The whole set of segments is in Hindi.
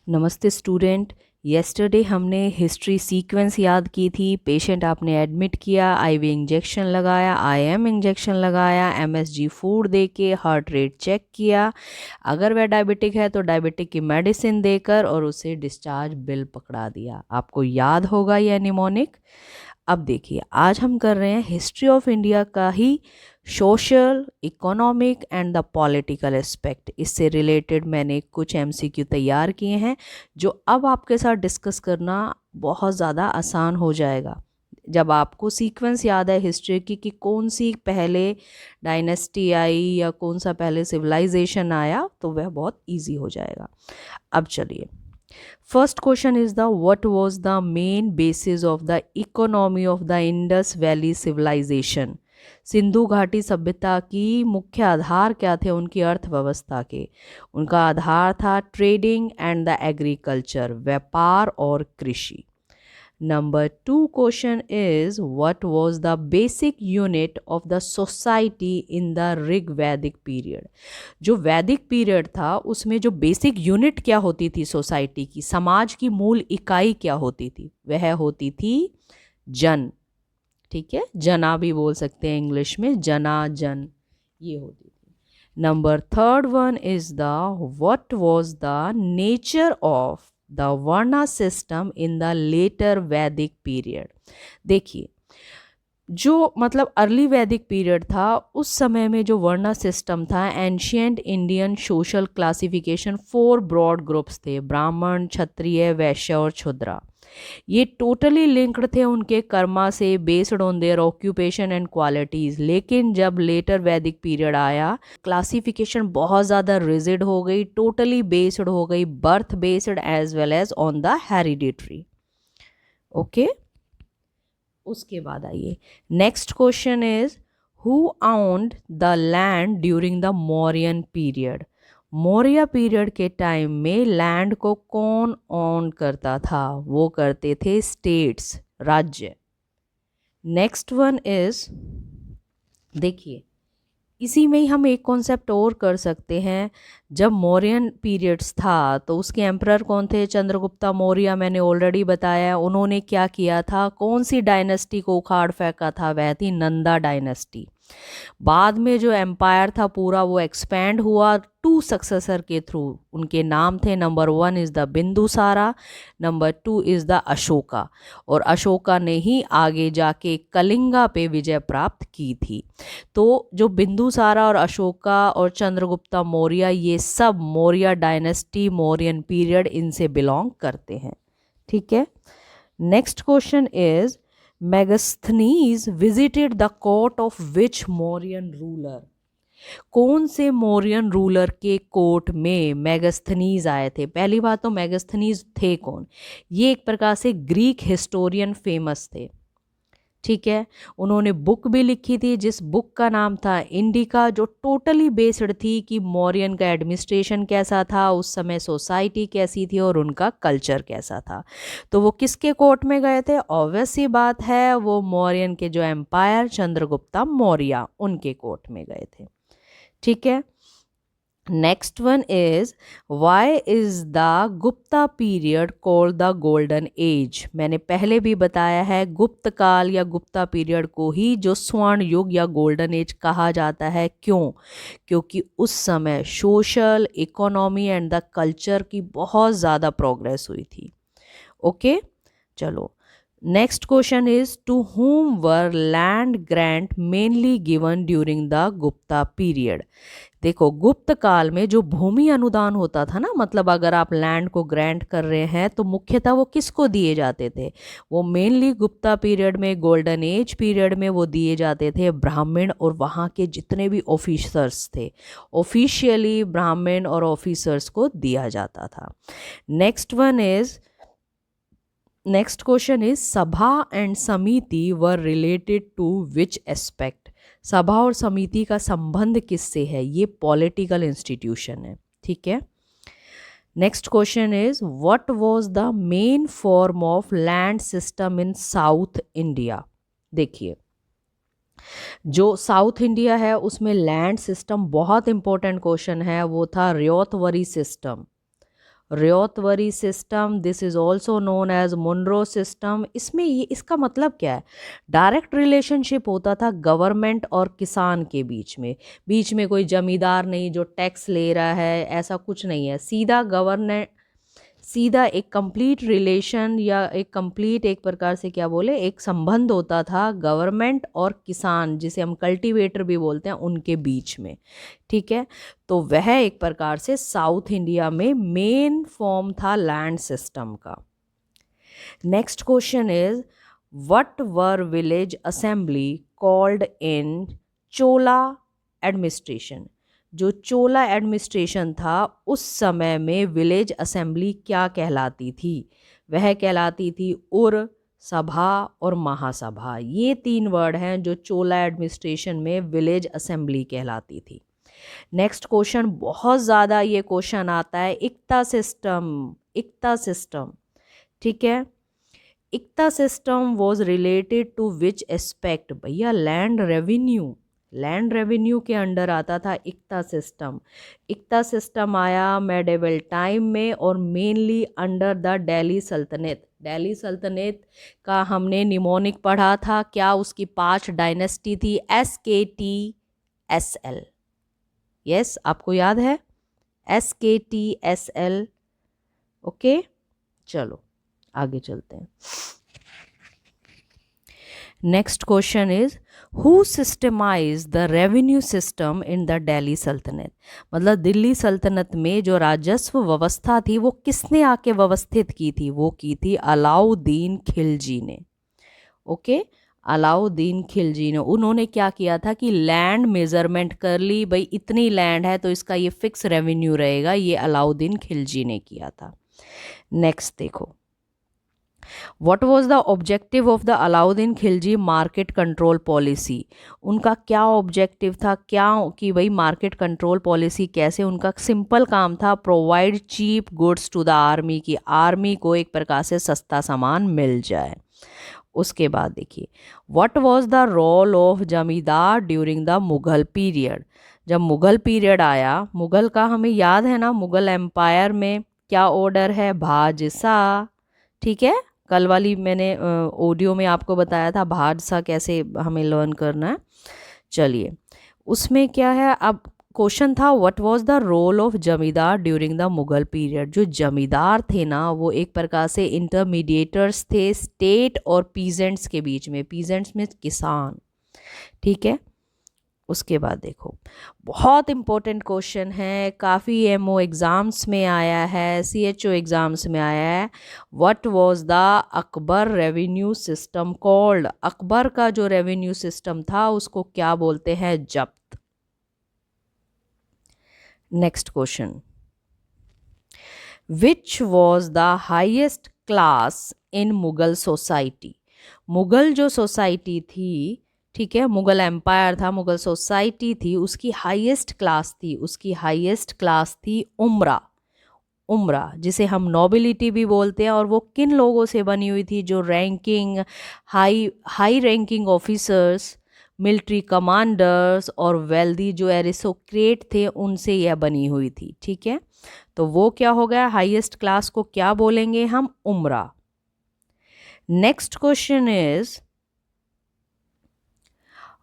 नमस्ते स्टूडेंट। येस्टरडे हमने हिस्ट्री सीक्वेंस याद की थी। पेशेंट आपने एडमिट किया, आईवी इंजेक्शन लगाया, आईएम इंजेक्शन लगाया, एमएसजी फूड दे के हार्ट रेट चेक किया, अगर वह डायबिटिक है तो डायबिटिक की मेडिसिन देकर और उसे डिस्चार्ज बिल पकड़ा दिया। आपको याद होगा यह निमोनिक। अब देखिए, आज हम कर रहे हैं हिस्ट्री ऑफ इंडिया का ही social, economic and the political aspect. इससे रिलेटेड मैंने कुछ एमसीक्यू तैयार किए हैं जो अब आपके साथ डिस्कस करना बहुत ज़्यादा आसान हो जाएगा जब आपको सीक्वेंस याद है हिस्ट्री की कि कौन सी पहले डायनेस्टी आई या कौन सा पहले सिविलाइजेशन आया, तो वह बहुत इजी हो जाएगा। अब चलिए, first question is the what was the main basis of the economy of the Indus valley civilisation. Sindhu घाटी सभ्यता की मुख्य आधार क्या थे उनकी अर्थव्यवस्था के। उनका आधार था ट्रेडिंग एंड द एग्रीकल्चर, व्यापार और कृषि। Number two question is what was the basic unit of the society in the Rig वैदिक पीरियड। जो वैदिक पीरियड था उसमें जो बेसिक यूनिट क्या होती थी सोसाइटी की, समाज की मूल इकाई क्या होती थी, वह होती थी जन। ठीक है, जना भी बोल सकते हैं इंग्लिश में, जना, जन, ये होती थी। Number third one is the what was the nature of the varna system in the later Vedic period. देखिए, जो मतलब अर्ली वैदिक पीरियड था उस समय में जो वर्णा सिस्टम था, ancient Indian social classification, 4 broad groups थे, ब्राह्मण, क्षत्रिय, वैश्य और शूद्र। ये टोटली लिंक्ड थे उनके कर्मा से, based on their occupation and qualities. लेकिन जब लेटर वैदिक पीरियड आया, क्लासिफिकेशन बहुत ज़्यादा रिजिड हो गई, टोटली बेस्ड हो गई birth based as well as on the hereditary. Okay, उसके बाद आइए, next question is who owned the land during the Mauryan period. Maurya period के टाइम में लैंड को कौन ओन करता था, वो करते थे स्टेट्स, राज्य। नेक्स्ट वन इज, देखिए इसी में ही हम एक कॉन्सेप्ट और कर सकते हैं। जब मौर्यन पीरियड्स था तो उसके एम्परर कौन थे, चंद्रगुप्ता मौर्य, मैंने ऑलरेडी बताया। उन्होंने क्या किया था, कौन सी डायनेस्टी को उखाड़ फेंका था, वह थी नंदा डायनेस्टी। बाद में जो एम्पायर था पूरा वो एक्सपैंड हुआ 2 सक्सेसर के थ्रू। उनके नाम थे, number 1 is the Bindusara, number 2 is the Ashoka. और अशोका ने ही आगे जाके कलिंगा पे विजय प्राप्त की थी। तो जो बिंदुसारा और अशोका और चंद्रगुप्ता मौर्य, ये सब मौर्य डायनेस्टी, मौर्यन पीरियड, इनसे बिलोंग करते हैं। ठीक है, next question is Megasthenes visited the court of which Mauryan ruler. कौन से मौर्यन रूलर के कोर्ट में मेगास्थनीज आए थे। पहली बात तो मेगास्थनीज थे कौन, ये एक प्रकार से ग्रीक हिस्टोरियन फेमस थे। ठीक है, उन्होंने बुक भी लिखी थी जिस बुक का नाम था इंडिका, जो टोटली बेस्ड थी कि मौर्यन का एडमिनिस्ट्रेशन कैसा था, उस समय सोसाइटी कैसी थी और उनका कल्चर कैसा था। तो वो किसके कोर्ट में गए थे, ऑब्वियस सी बात है वो मौर्यन के जो एम्पायर चंद्रगुप्ता मौर्य, उनके कोर्ट में गए थे। ठीक है, next one is why is the Gupta period called the golden age. मैंने पहले भी बताया है, गुप्त काल या गुप्ता पीरियड को ही जो स्वर्ण युग या गोल्डन एज कहा जाता है। क्यों, क्योंकि उस समय social, economy and the culture की बहुत ज़्यादा प्रोग्रेस हुई थी। ओके, चलो next question is to whom were land grant mainly given during the Gupta period. देखो, गुप्त काल में जो भूमि अनुदान होता था ना, मतलब अगर आप लैंड को ग्रांट कर रहे हैं तो मुख्यतः वो किसको दिए जाते थे, वो मेनली गुप्ता पीरियड में, गोल्डन एज पीरियड में वो दिए जाते थे ब्राह्मण और वहाँ के जितने भी ऑफिसर्स थे। ऑफिशियली ब्राह्मण और ऑफिसर्स को दिया जाता था। Next question is sabha and samiti were related to which aspect. Sabha और समिति का संबंध किससे है, ये पॉलिटिकल इंस्टीट्यूशन है। ठीक है, next question is what was the main form of land system in south India. देखिए, जो साउथ इंडिया है उसमें लैंड सिस्टम बहुत इंपॉर्टेंट क्वेश्चन है, वो था ryotwari system. Ryotwari system, this is also known as Munro system. इसमें ये इसका मतलब क्या है? डायरेक्ट रिलेशनशिप होता था गवर्नमेंट और किसान के बीच में कोई जमींदार नहीं जो टैक्स ले रहा है, ऐसा कुछ नहीं है। सीधा एक कंप्लीट रिलेशन या एक कंप्लीट एक प्रकार से क्या बोले एक संबंध होता था गवर्नमेंट और किसान, जिसे हम कल्टीवेटर भी बोलते हैं, उनके बीच में। ठीक है, तो वह एक प्रकार से साउथ इंडिया में मेन फॉर्म था लैंड सिस्टम का। Next question is what were village assembly called in Chola administration? जो चोला एडमिनिस्ट्रेशन था उस समय में विलेज असेंबली क्या कहलाती थी? वह कहलाती थी उर, सभा और महासभा। ये 3 वर्ड हैं जो चोला एडमिनिस्ट्रेशन में विलेज असेंबली कहलाती थी। नेक्स्ट क्वेश्चन, बहुत ज़्यादा ये क्वेश्चन आता है, इक्ता सिस्टम। ठीक है, इक्ता system was related to which aspect? भैया लैंड रेवेन्यू के अंडर आता था इक्ता सिस्टम। इक्ता सिस्टम आया मेडिवल टाइम में और मेनली अंडर द दिल्ली सल्तनत का हमने निमोनिक पढ़ा था। क्या उसकी 5 डायनेस्टी थी? SKTSL। यस, आपको याद है SKTSL। ओके, चलो आगे चलते हैं। Next question is who systemise the revenue system in the Delhi सल्तनत? मतलब दिल्ली सल्तनत में जो राजस्व व्यवस्था थी वो किसने आके व्यवस्थित की थी? वो की थी अलाउद्दीन खिलजी ने। ओके, अलाउद्दीन खिलजी ने। उन्होंने क्या किया था कि लैंड मेजरमेंट कर ली, भाई इतनी लैंड है तो इसका ये फिक्स रेवेन्यू रहेगा। ये अलाउद्दीन खिलजी ने किया था। नेक्स्ट देखो, what was the objective of the Alauddin Khilji market control policy? उनका क्या ऑब्जेक्टिव था? क्या कि भाई मार्केट कंट्रोल पॉलिसी कैसे? उनका सिंपल काम था provide cheap goods to the army, की आर्मी को एक प्रकार से सस्ता सामान मिल जाए। उसके बाद देखिए, what was the role of zamindar during the Mughal period? जब मुगल पीरियड आया, मुगल का हमें याद है ना, मुगल एम्पायर में क्या ऑर्डर है? भाजसा। ठीक है, कल वाली मैंने ऑडियो में आपको बताया था भाजसा कैसे हमें लर्न करना है। चलिए, उसमें क्या है, अब क्वेश्चन था what was the role of zamindar during the Mughal period? जो जमींदार थे ना वो एक प्रकार से इंटरमीडिएटर्स थे स्टेट और पीजेंट्स के बीच में। पीजेंट्स में किसान। ठीक है, उसके बाद देखो, बहुत इंपॉर्टेंट क्वेश्चन है, काफ़ी एमओ एग्ज़ाम्स में आया है, CHO एग्ज़ाम्स में आया है। What was the Akbar revenue system called? Akbar का जो रेवेन्यू सिस्टम था उसको क्या बोलते हैं? जब्त। Next question, which was the highest class in Mughal society? Mughal जो सोसाइटी थी, ठीक है, मुगल एम्पायर था, मुगल सोसाइटी थी, उसकी हाईएस्ट क्लास थी उम्रा, जिसे हम नोबिलिटी भी बोलते हैं। और वो किन लोगों से बनी हुई थी? जो high ranking officers, military commanders और वेल्दी जो एरिस्टोक्रेट थे उनसे यह बनी हुई थी। ठीक है, तो वो क्या हो गया? हाईएस्ट क्लास को क्या बोलेंगे हम? उम्रा। Next question is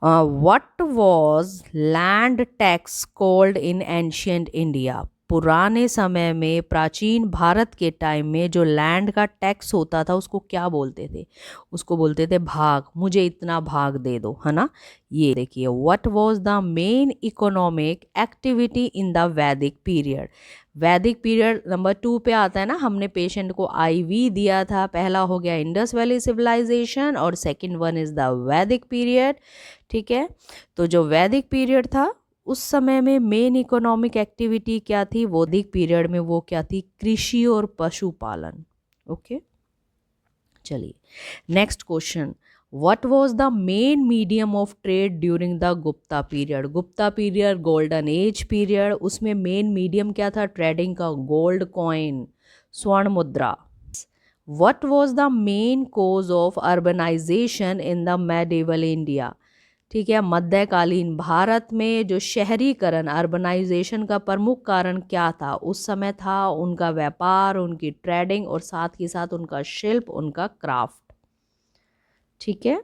what was land tax called in ancient India? पुराने समय में, प्राचीन भारत के टाइम में जो लैंड का टैक्स होता था उसको क्या बोलते थे? उसको बोलते थे भाग। मुझे इतना भाग दे दो, है ना। ये देखिए, what was the main economic activity in the वैदिक पीरियड? वैदिक पीरियड नंबर 2 पे आता है ना, हमने पेशेंट को IV दिया था। पहला हो गया इंडस वैली सिविलाइजेशन और सेकंड वन इज द वैदिक पीरियड। ठीक है, तो जो वैदिक पीरियड था उस समय में मेन इकोनॉमिक एक्टिविटी क्या थी? वैदिक पीरियड में वो क्या थी? कृषि और पशुपालन। ओके, चलिए next question, what was the main medium of trade during the Gupta period? Gupta period golden age period, उसमें मेन मीडियम क्या था ट्रेडिंग का? गोल्ड कॉइन, स्वर्ण मुद्रा। What was the main cause of urbanisation in the medieval India? ठीक है। मध्यकालीन भारत में जो शहरीकरण अर्बनाइजेशन का प्रमुख कारण क्या था उस समय था? उनका व्यापार, उनकी ट्रेडिंग और साथ ही साथ उनका शिल्प, उनका क्राफ्ट। ठीक है।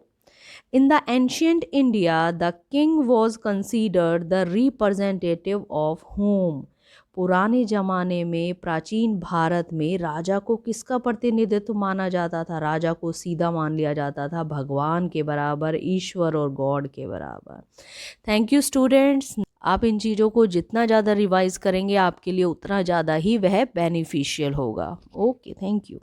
In the ancient India, the king was considered the representative of whom? पुराने जमाने में प्राचीन भारत में राजा को किसका प्रतिनिधित्व माना जाता था? राजा को सीधा मान लिया जाता था भगवान के बराबर, ईश्वर और गॉड के बराबर। Thank you students. आप इन चीज़ों को जितना ज़्यादा रिवाइज करेंगे आपके लिए उतना ज़्यादा ही वह बेनिफिशियल होगा। Okay, thank you.